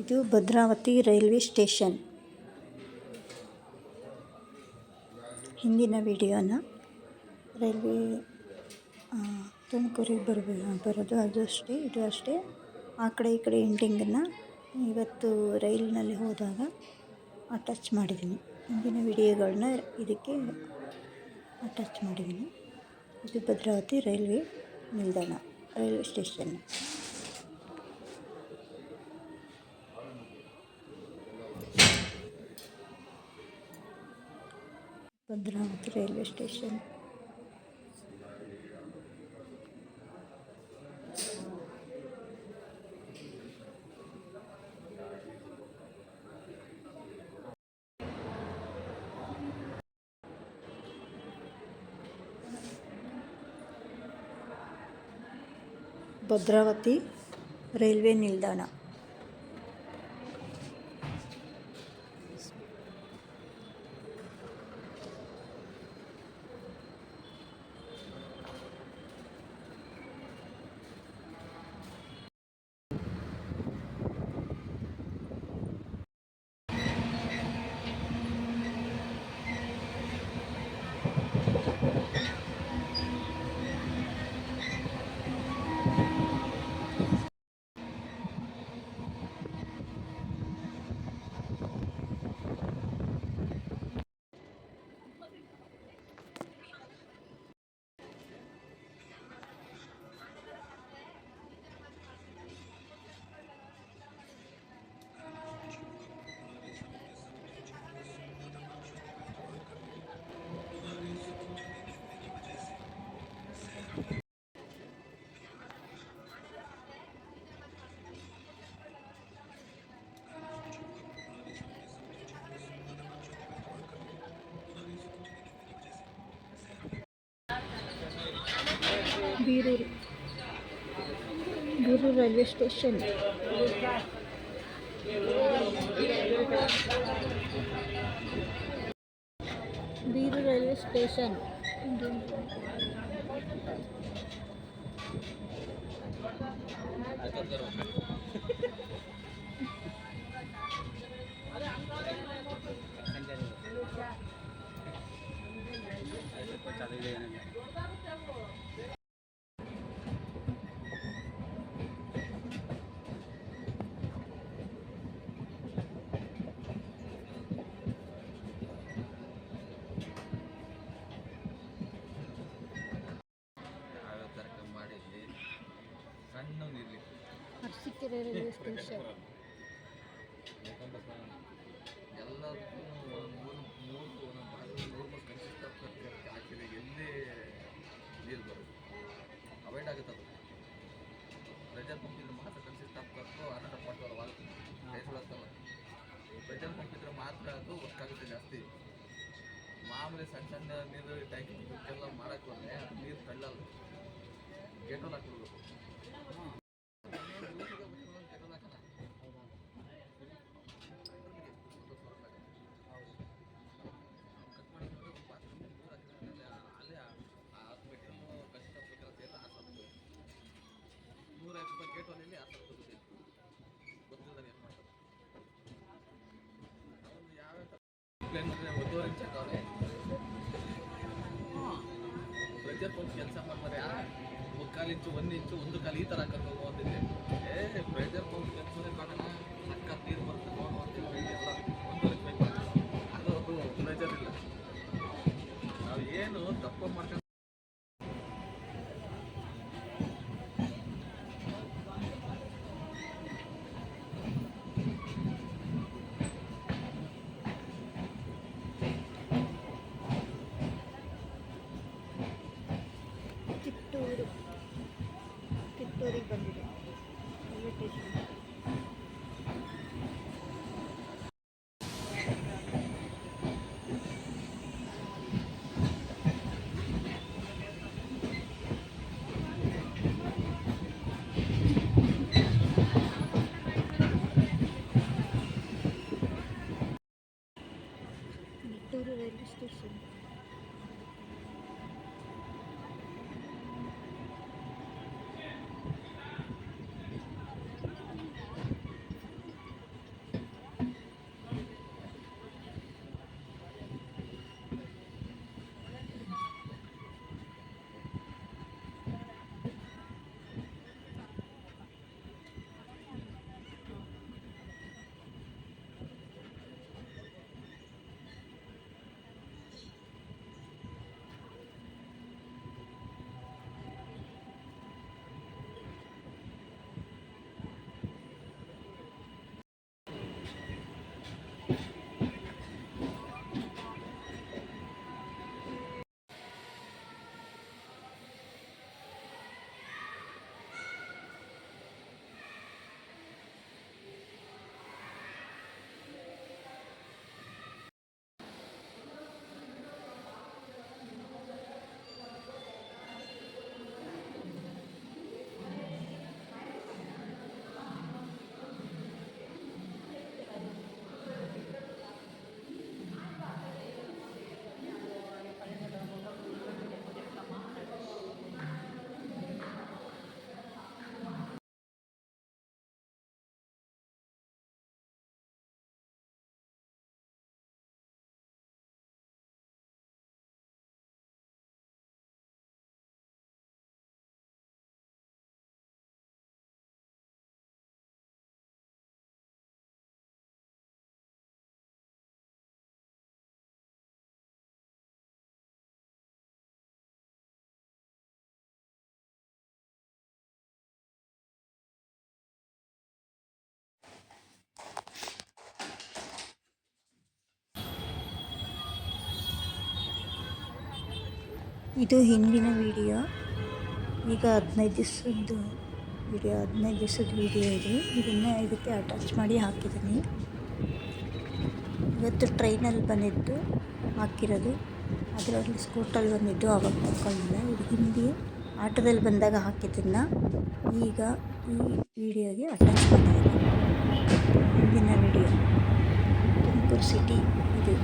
ಇದು Bhadravati railway station. ಹಿಂದಿನ ವಿಡಿಯೋನ ರೈಲ್ವೆ ತುಮಕೂರಿಗೆ ಬರೋದು ಅದು ಅಷ್ಟೇ, ಇದು ಅಷ್ಟೇ. ಆ ಕಡೆ ಈ ಕಡೆ ಎಂಡಿಂಗನ್ನು ಇವತ್ತು ರೈಲಿನಲ್ಲಿ ಹೋದಾಗ ಅಟ್ಯಾಚ್ ಮಾಡಿದ್ದೀನಿ. ಹಿಂದಿನ ವಿಡಿಯೋಗಳನ್ನ ಇದಕ್ಕೆ ಅಟ್ಯಾಚ್ ಮಾಡಿದ್ದೀನಿ. ಇದು ಭದ್ರಾವತಿ ರೈಲ್ವೆ ನಿಲ್ದಾಣ, railway station. Bhadravati railway station. Bhadravati railway ನಿಲ್ದಾಣ. Birur railway station. Birur railway station. Arsikere railway station. Avoid ಆಗುತ್ತೆ. ಅದು ಪ್ರೆಷರ್ ಪಂಪ್ ಇದ್ರೆ ಮಾತ್ರ ಕನ್ಸಿಸ್ಟ್ ಆಗ್ತಕ್ಕೋ ಅನಟ ಮಾಡ್ತಾರೆ ವಾಲ್ ಕೈಸೊಳಕ್ಕಲ್ಲ. ಪ್ರೆಷರ್ ಪಂಪ್ ಇದ್ರೆ ಮಾತ್ರ ಅದು ವರ್ಕ್ ಆಗುತ್ತೆ ಜಾಸ್ತಿ. ಮಾಮೂಲಿ ಸಣ್ಣ ಸಣ್ಣ ನೀರು ಟ್ಯಾಂಕಿ ಎಲ್ಲ ಮಾಡಕ್ಕೆ ಹೋದರೆ ನೀರು ತಳ್ಳಲ್ಲ. ಗೇಟಲ್ಲಿ ಹಾಕ್ಬಿಡ್ಬೇಕು. ಪ್ರೆಷರ್ ಪಂಪ್ ಕೆಲಸ ಮಾಡ್ತಾರೆ. 3/4 ಇಂಚು 1 ಇಂಚು 1 ಕಾಲು ಈ ಥರ ಹಾಕೊಂಡು ಹೋಗೋದಿದೆ. ಪ್ರೆಷರ್ ಪಂಪ್ ಕೆಲಸನೇ ಕಾರಣ ಸಕ್ಕ ನೀರು ಬರುತ್ತೆ ನೋಡು ಅಂತೇಳಿ ಎಲ್ಲ 1 ಪೈಪ್ ಅದು ಪ್ರೆಷರ್ ಇಲ್ಲ. ನಾವು ಏನು ತಪ್ಪು ಮಾಡ್ಕೊಂಡು ಕಿತ್ತೂರಿಗೆ ಬಂದಿದೆ ರೈಲ್ವೆ ಸ್ಟೇಷನ್. ಇದು ಹಿಂದಿನ ವಿಡಿಯೋ. ಈಗ 15 ದಿವಸದ ವಿಡಿಯೋ ಇದು. ಇದನ್ನು ಇದಕ್ಕೆ ಅಟ್ಯಾಚ್ ಮಾಡಿ ಹಾಕಿದ್ದೀನಿ. ಇವತ್ತು ಟ್ರೈನಲ್ಲಿ ಬಂದಿದ್ದು ಹಾಕಿರೋದು, ಅದರಲ್ಲಿ ಸ್ಕೂಟಲ್ಲಿ ಬಂದಿದ್ದು ಆವಾಗ ತಗೊಳ್ಳಿಲ್ಲ. ಇದು ಹಿಂದಿ ಆಟೋದಲ್ಲಿ ಬಂದಾಗ ಹಾಕಿದ್ದನ್ನು ಈಗ ಈ ವಿಡಿಯೋಗೆ ಅಟ್ಯಾಚ್ ಮಾಡಿದ್ದೀನಿ. ಹಿಂದಿನ ವಿಡಿಯೋ ತುಮಕೂರು ಸಿಟಿ ಇದು.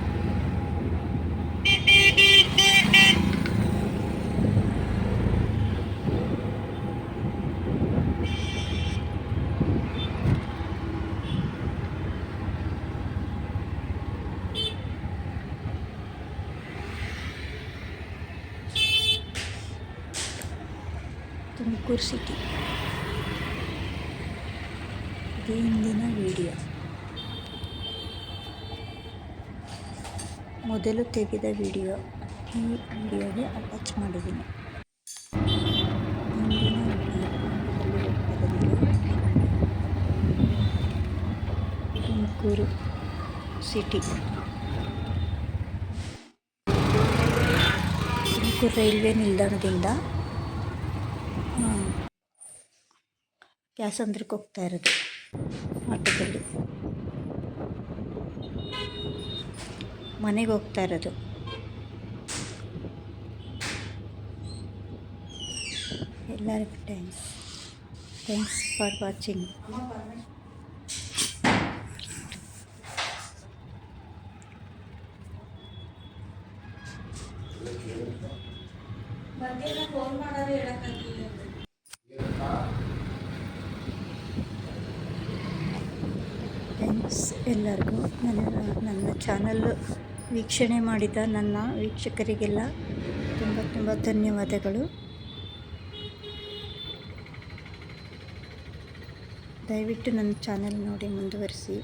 ತುಮಕೂರು ಸಿಟಿ ಇದು ಹಿಂದಿನ ವಿಡಿಯೋ. ಮೊದಲು ತೆಗೆದ ವಿಡಿಯೋ ಈ ವಿಡಿಯೋಗೆ ಅಟ್ಯಾಚ್ ಮಾಡಿದ್ದೀನಿ. ಹಿಂದಿನ video Tumakuru city. Tumakuru railway ನಿಲ್ದಾಣದಿಂದ ಕ್ಯಾಸಂದ್ರಕ್ಕೆ ಹೋಗ್ತಾ ಇರೋದು ಆಟೋದಲ್ಲಿ. ಮನೆಗೆ ಹೋಗ್ತಾ ಇರೋದು. ಎಲ್ಲರಿಗೂ ಥ್ಯಾಂಕ್ಸ್ ಫಾರ್ ವಾಚಿಂಗ್. ಥ್ಯಾಂಕ್ಸ್ ಎಲ್ಲರಿಗೂ. ನನ್ನ ಚಾನಲ್ ವೀಕ್ಷಣೆ ಮಾಡಿದ ನನ್ನ ವೀಕ್ಷಕರಿಗೆಲ್ಲ ತುಂಬ ಧನ್ಯವಾದಗಳು. ದಯವಿಟ್ಟು ನನ್ನ ಚಾನಲ್ ನೋಡಿ ಮುಂದುವರಿಸಿ.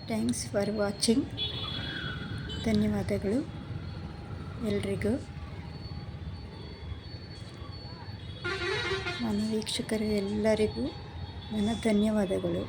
Thanks for watching. ಧನ್ಯವಾದಗಳು ಎಲ್ರಿಗೂ. ನನ್ನ ವೀಕ್ಷಕರು ಎಲ್ಲರಿಗೂ ನನ್ನ ಧನ್ಯವಾದಗಳು.